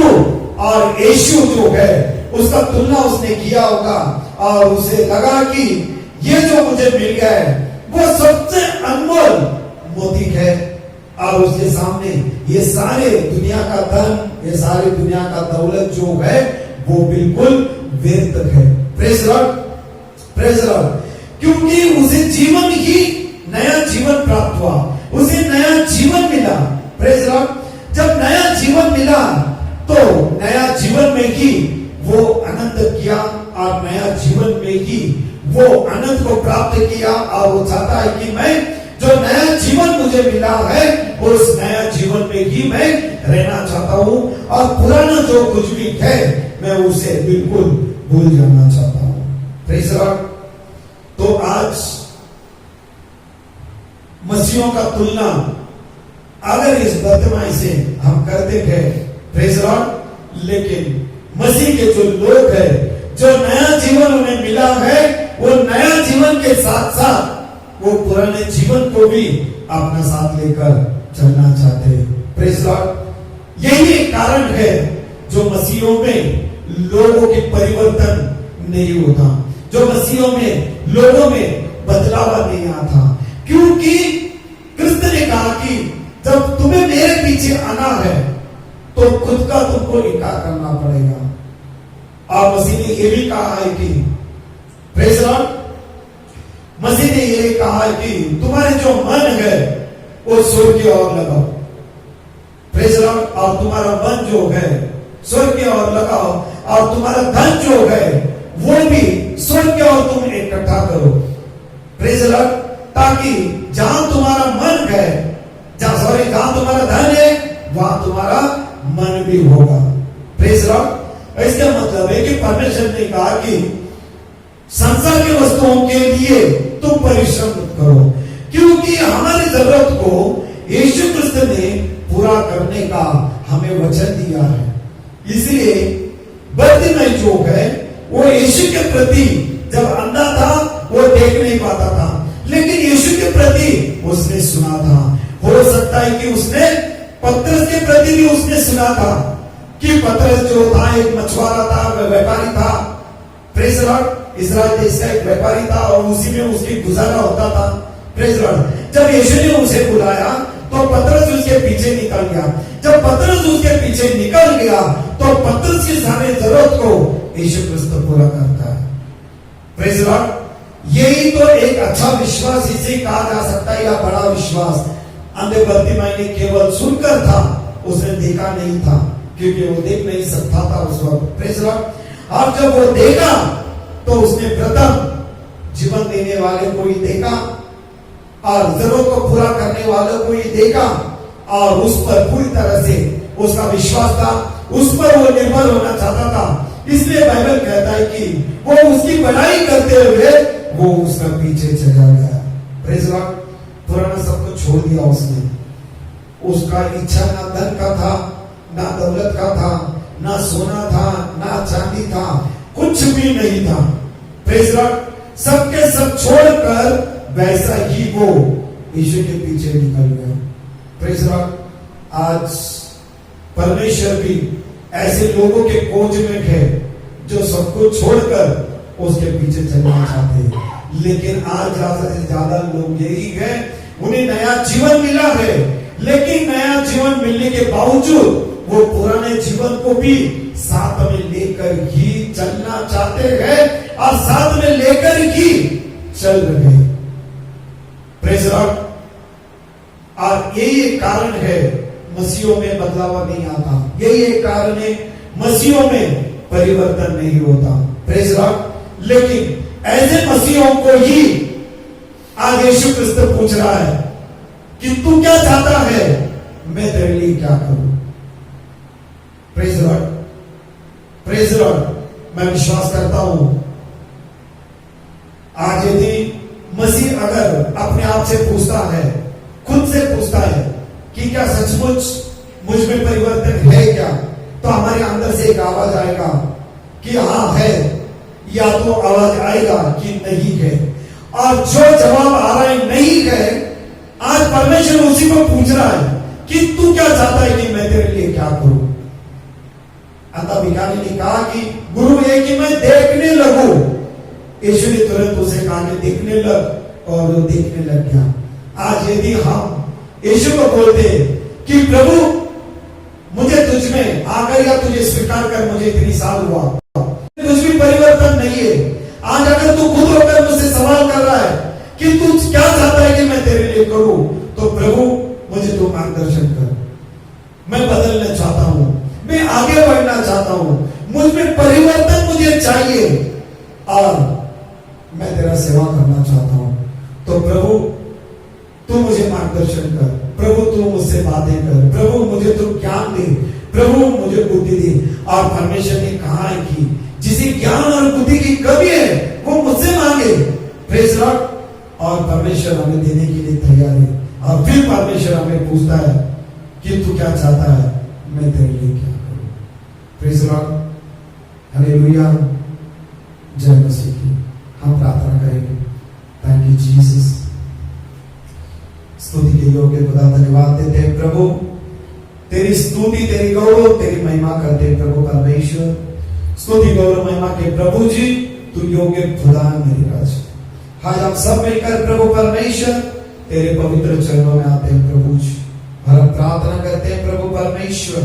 और यीशु जो है उसका तुलना उसने किया होगा, और उसे लगा कि ये जो मुझे मिल गया है वो सबसे अनमोल मोती है, और उसके सामने ये सारे दुनिया का धन, ये सारी दुनिया का दौलत जो है वो बिल्कुल व्यर्थ है। प्रेज लॉर्ड, प्रेज लॉर्ड, क्योंकि उसे जीवन ही नया जीवन प्राप्त हुआ, उसे नया जीवन मिला। प्रेज लॉर्ड, जब नया जीवन मिला तो नया जीवन में ही वो आनंद किया, और नया जीवन में ही वो आनंद को प्राप्त किया। और वो चाहता है कि मैं जो नया जीवन मुझे मिला है उस नया जीवन में ही मैं रहना चाहता हूं, और पुराना जो कुछ भी है मैं उसे बिल्कुल भूल जाना चाहता हूं। प्रेज लॉर्ड, तो आज मसीहों का तुलना अगर इस वर्तमान से हम करते हैं, प्रेज लॉर्ड, लेकिन मसीह के जो लोग हैं, जो नया जीवन उन्हें मिला है, वो नया जीवन के साथ साथ वो पुराने जीवन को भी अपना साथ लेकर चलना चाहते हैं। प्रेज लॉर्ड, यही कारण है जो मसीहों में लोगों की परिवर्तन नहीं होता, जो मसीहों में लोगों में बदलाव नहीं आता, क्योंकि कृष्ण ने कहा कि जब तुम्हें मेरे पीछे आना है तो खुद का तुमको इनकार करना पड़ेगा। और मसीह ने यह भी कहा है कि प्रेज लॉर्ड, मसीह ने यह कहा है कि तुम्हारे जो मन है वो स्वर्ग की ओर लगाओ। प्रेज लॉर्ड, और तुम्हारा मन जो है स्वर्ग की ओर लगाओ, और तुम्हारा धन जो है वो भी स्वर्ग की ओर तुम इकट्ठा करो। प्रेज लॉर्ड, ताकि जहां तुम्हारा मन है, जहां तुम्हारा धन है, वहां तुम्हारा मन भी होगा। प्रेज लॉर्ड, इसका मतलब है कि परमेश्वर ने कहा कि संसार की वस्तुओं के लिए तुम परिश्रम मत करो, क्योंकि हमारी जरूरत को यीशु क्रिस्त ने पूरा करने का हमें वचन दिया है। इसलिए बर्तिमाई जो है वो यीशु के प्रति, जब अंधा था वो देख नहीं पाता था, लेकिन यीशु के प्रति उसने सुना था। हो सकता है कि उसने पतरस के प्रति भी उसने सुना था कि पतरस जो था एक मछुआरा था, व्यापारी था। प्रेज लॉर्ड, इस्राएल देश का एक व्यापारी था और उसी में उसकी गुजारा होता था। प्रेज लॉर्ड, जब यीशु ने उसे बुलाया तो पतरस उसके पीछे निकल गया। जब पतरस उसके पीछे निकल गया तो पतरस की सारी जरूरत को यीशु क्रिस्त पूरा करता है। प्रेज लॉर्ड, यही तो एक अच्छा विश्वास इसे कहा जा सकता है, या बड़ा विश्वास। अंधे बर्तिमाई ने केवल सुनकर था, उसने देखा नहीं था, क्योंकि वो देख नहीं सकता था उस वक्त। प्रेज लॉर्ड, और जब वो देखा तो उसने प्रथम जीवन देने वाले को ही देखा, और जरूरत को पूरा करने वालों को ही देखा, और उस पर पूरी तरह से उसका विश्वास था, उस पर वो निर्भर होना चाहता था। इसलिए बाइबल कहता है कि वो उसकी बड़ाई करते हुए वो उसका पीछे चला गया। प्रेज लॉर्ड, पुराना सब कुछ छोड़ दिया उसने। उसका इच्छा ना धन का था, ना दौलत का था, ना सोना था, ना चांदी था, कुछ भी नहीं था। प्रेज लॉर्ड, सबके सब छोड़कर वैसा ही वो यीशु के पीछे निकल गया। प्रेज लॉर्ड, आज परमेश्वर भी ऐसे लोगों के खोज में है जो सब कुछ छोड़कर उसके पीछे चलना चाहते हैं। लेकिन आज ज्यादा से ज्यादा लोग यही है उन्हें नया जीवन मिला है, लेकिन नया जीवन मिलने के बावजूद वो पुराने जीवन को भी साथ में लेकर ही चलना चाहते हैं और साथ में लेकर ही चल रहे हैं। Praise Lord. और यही एक कारण है मसीहों में बदलाव नहीं आता, यही एक कारण है मसीहों में परिवर्तन नहीं होता। Praise Lord. लेकिन ऐसे मसीहों को ही आज यीशु क्रिस्त पूछ रहा है कि तू क्या चाहता है, मैं तेरे लिए क्या करूं। Praise Lord. Praise Lord. मैं विश्वास करता हूं आज यदि मसीह अगर अपने आप से पूछता है, खुद से पूछता है कि क्या सचमुच मुझ में परिवर्तन है क्या, तो हमारे अंदर से एक आवाज आएगा कि हाँ है, या तो आवाज आएगा कि नहीं है। और जो जवाब आ रहा है नहीं है, आज परमेश्वर उसी को पूछ रहा है कि तू क्या चाहता है कि मैं तेरे लिए क्या करूं। अंधा भिखारी ने कहा कि गुरु ये कि मैं देखने लगूं। यीशु ने तुरंत उसे कहा कि देखने लग, और वो देखने लग गया। आज यदि हम यीशु को बोलते कि प्रभु मुझे तुझ में आकर या तुझे स्वीकार कर, मुझे इतनी साल हुआ, कुछ भी परिवर्तन नहीं है। आज अगर तू खुद होकर मुझसे सवाल कर रहा है कि तू क्या चाहता है कि मैं तेरे लिए करूं, तो प्रभु मुझे तू मार्गदर्शन कर। मैं बदलना चाहता हूं, मैं आगे बढ़ना चाहता हूं, मुझ में परिवर्तन मुझे चाहिए और मैं तेरा सेवा करना चाहता हूं। तो प्रभु तू मुझे मार्गदर्शन कर, प्रभु तू मुझसे बातें कर, प्रभु मुझे तू ज्ञान दे, प्रभु मुझे बुद्धि दे। और परमेश्वर ने कहा है कि जिसे ज्ञान और बुद्धि की कमी है वो मुझसे मांगे। Praise Lord. और परमेश्वर हमें देने के लिए तैयार है। और फिर परमेश्वर हमें पूछता है कि तू क्या चाहता है, मैं तेरे लिए क्या करूं। Praise Lord. हालेलुया। जय मसीह की। हम प्रार्थना करेंगे। Thank you Jesus. स्तुति के योग्य खुदा धन्यवाद देते हैं प्रभु, तेरी स्तुति, तेरी गौरव, तेरी महिमा करते हैं प्रभु परमेश्वर। स्तुति गौरव महिमा के प्रभु जी, तू योग्य खुदा मेरे राज। आज हम सब मिलकर प्रभु परमेश्वर तेरे पवित्र चरणों में आते हैं प्रभु जी, और हम प्रार्थना करते हैं प्रभु परमेश्वर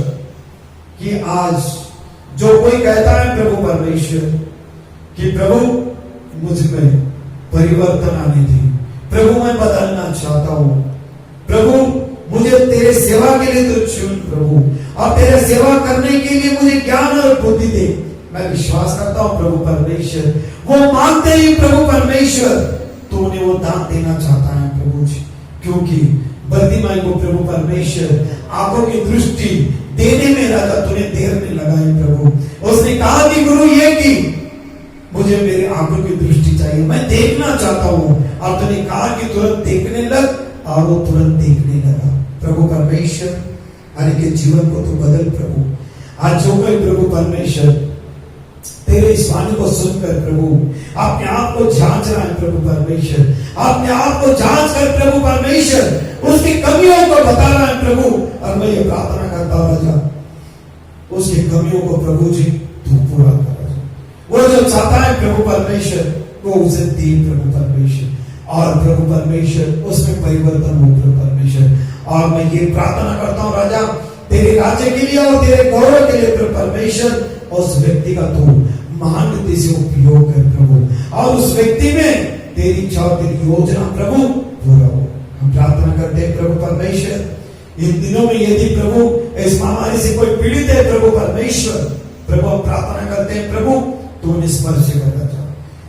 कि आज जो कोई कहता है प्रभु परमेश्वर कि प्रभु मुझ में परिवर्तन आने दे, प्रभु मैं बदलना चाहता हूं, प्रभु मुझे तेरे सेवा के लिए तो चुन प्रभु, और तेरे सेवा करने के लिए मुझे ज्ञान और बुद्धि दे। मैं विश्वास करता हूं प्रभु परमेश्वर, वो मांगते ही प्रभु परमेश्वर तो उन्हें वो दान देना चाहता है प्रभु जी, क्योंकि बर्तिमाई को प्रभु परमेश्वर आंखों की दृष्टि देने में राजा तूने देर में लगाई प्रभु। उसने कहा कि गुरु ये कि मुझे मेरे आंखों की दृष्टि चाहिए, मैं देखना चाहता हूं, और तूने कहा कि तुरंत देखने लग, और वो तुरंत देखने लगा। प्रभु परमेश्वर हर के जीवन को तो बदल प्रभु। आज जो कोई प्रभु परमेश्वर तेरे इस वाणी को सुनकर प्रभु अपने आप को जांच रहा है प्रभु परमेश्वर, अपने आप को जांच कर प्रभु परमेश्वर उसकी कमियों को बता रहा है प्रभु। और मैं ये प्रार्थना करता हूं राजा, उसकी कमियों को प्रभु जी तू पूरा कर। वो जो चाहता है प्रभु परमेश्वर वो उसे दे प्रभु परमेश्वर, और प्रभु परमेश्वर उसमें परिवर्तन हो प्रभु परमेश्वर। और मैं ये प्रार्थना करता हूँ राजा तेरे राज्य के लिए और तेरे गौरव के लिए प्रभु परमेश्वर, उस व्यक्ति का तू महान रीति से उपयोग कर प्रभु, और उस व्यक्ति में तेरी इच्छा और तेरी योजना प्रभु पूरा हो। हम प्रार्थना करते हैं प्रभु परमेश्वर इन दिनों में यदि प्रभु इस महामारी से कोई पीड़ित है प्रभु परमेश्वर, प्रभु हम प्रार्थना करते हैं प्रभु तू उन्हें स्पर्श करना चाह,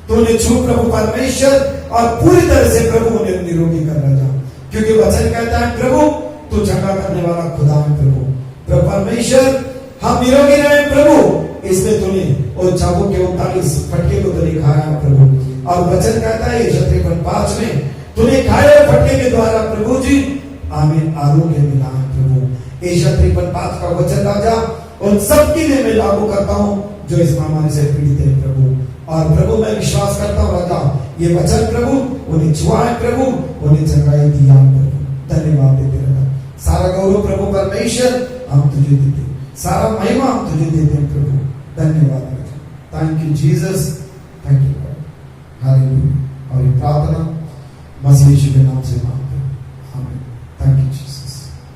तू उन्हें छू प्रभु परमेश्वर, और पूरी तरह से प्रभु उन्हें निरोगी करना चाह, क्योंकि वचन कहता है प्रभु तू चंगा करने वाला खुदा है प्रभु। प्रभु परमेश्वर हम निरोगी रहे प्रभु, इसमें तूने और चाबुक के 39 फटके को तूने खाया प्रभु, और वचन कहता है 53:5 में तूने खाए फटके के द्वारा प्रभु जी आमीन आरोग्य मिला है प्रभु। 53:5 का वचन राजा उन सबके लिए मैं लागू करता हूं जो इस महामारी से पीड़ित है प्रभु। और प्रभु मैं विश्वास करता हूं राजा ये वचन प्रभु उन्हें छुआ है प्रभु, उन्हें चंगाई दिया प्रभु। धन्यवाद देते राजा, सारा गौरव प्रभु परमेश्वर हम तुझे देते, सारा महिमा हम तुझे देते हैं प्रभु। धन्यवाद राजा, thank you Jesus, thank you God, hallelujah. और ये प्रार्थना मसीह यीशु के नाम से मांगते हैं।